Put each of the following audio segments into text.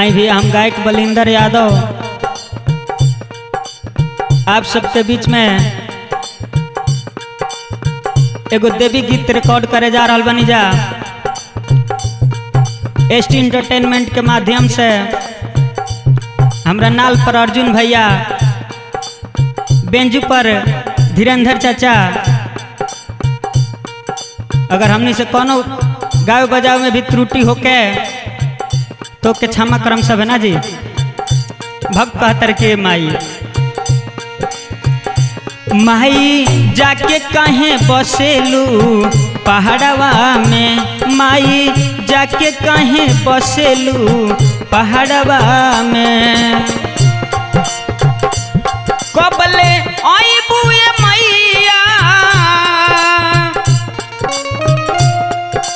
आई भी हम गायक बलिंदर यादव आप सबके बीच में एगो देवी गीत रिकॉर्ड करे जा रहा बनी जा एसटी एंटरटेनमेंट के माध्यम से। हमरा नाल पर अर्जुन भैया, बेंजू पर धीरेंद्र चाचा। अगर हमने से कोनो गाय बजाव में भी त्रुटि होके तो के क्षमा करम सब है ना जी। भक्त कहतर के माई माई जाके कहे बसेलू पहाड़वा में, माई जाके कहे बसेलू पहाड़वा में। कबले आई बुए मैया,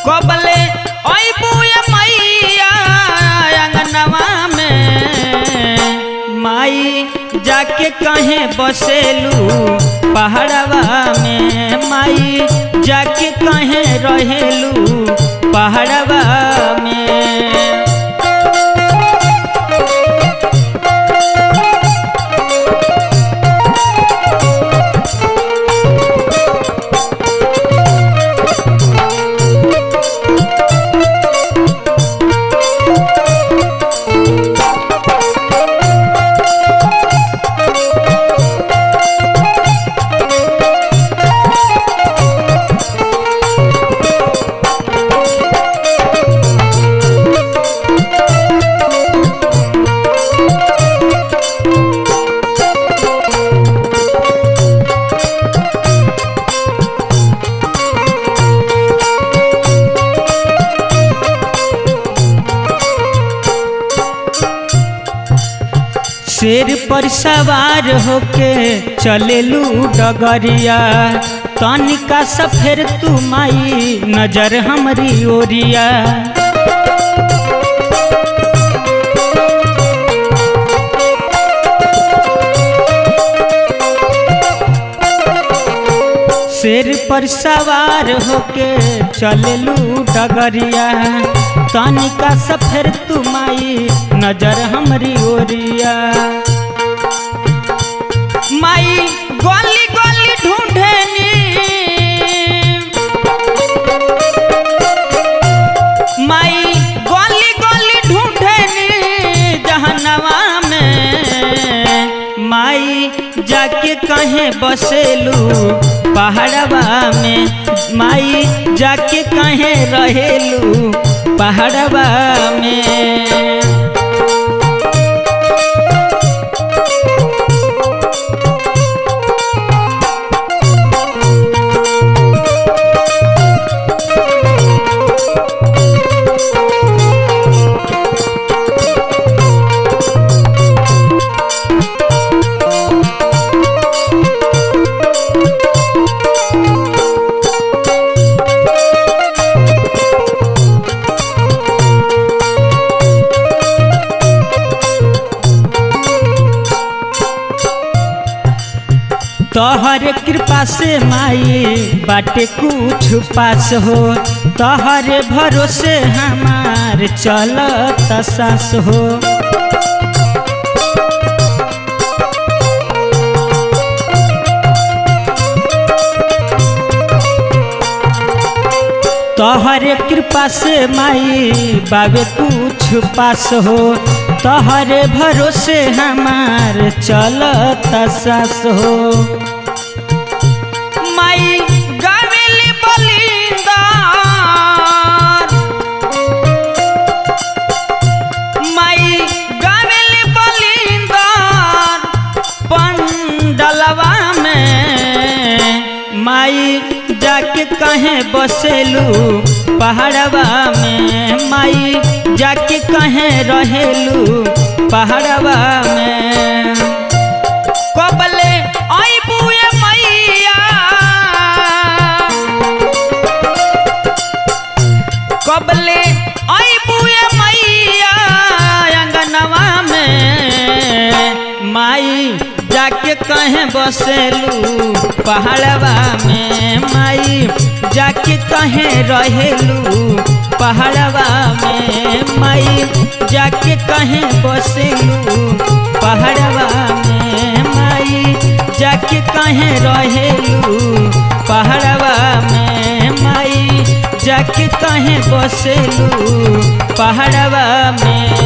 कबले आई बुए मैया अंगनवा में, माई जाके कहे बसेलू पहाड़वा में, माई जाके कहे रहेलू पहाड़वा में। शेर पर सवार होके चलेलू डगरिया, तनिका सफेर तू माई नजर हमरी ओरिया। शेर पर सवार होके चलेलू डगरिया, तनिका सफेर तू माई नजर हमरी ओरिया। माई गली गली ढूंढेनी, माई गली गली ढूंढेनी जहनवा में, माई जाके कहे बसेलू पहाड़वा में, माई जाके कहे रहेलू पहाड़वा में। तोहर कृपा से माई बाटे कुछ पास हो, तोहर भरोसे हमार चलत सास हो। तोहर कृपा से माई बाबे कुछ पास हो, तोहर भरोसे हमार चलत सास हो। माई गावेली बलिंदर, माई गावेली बलिंदर पंडलवा में, माई जाके कहे बसेलू पहाड़वा में, माई जाके कहे रहेलू पहाड़वा में। कबले आई बुए मैया, कबले आई बुए मैया अंगनवा में, माई जाके कहे बसेलू पहाड़वा में, माई जाके कहे रहेलू पहाड़वा में माई जाके कहे बसेलू पहाड़वा में माई जाके कहे रहेलू पहाड़वा में माई जाके कहे बसेलू पहाड़वा में।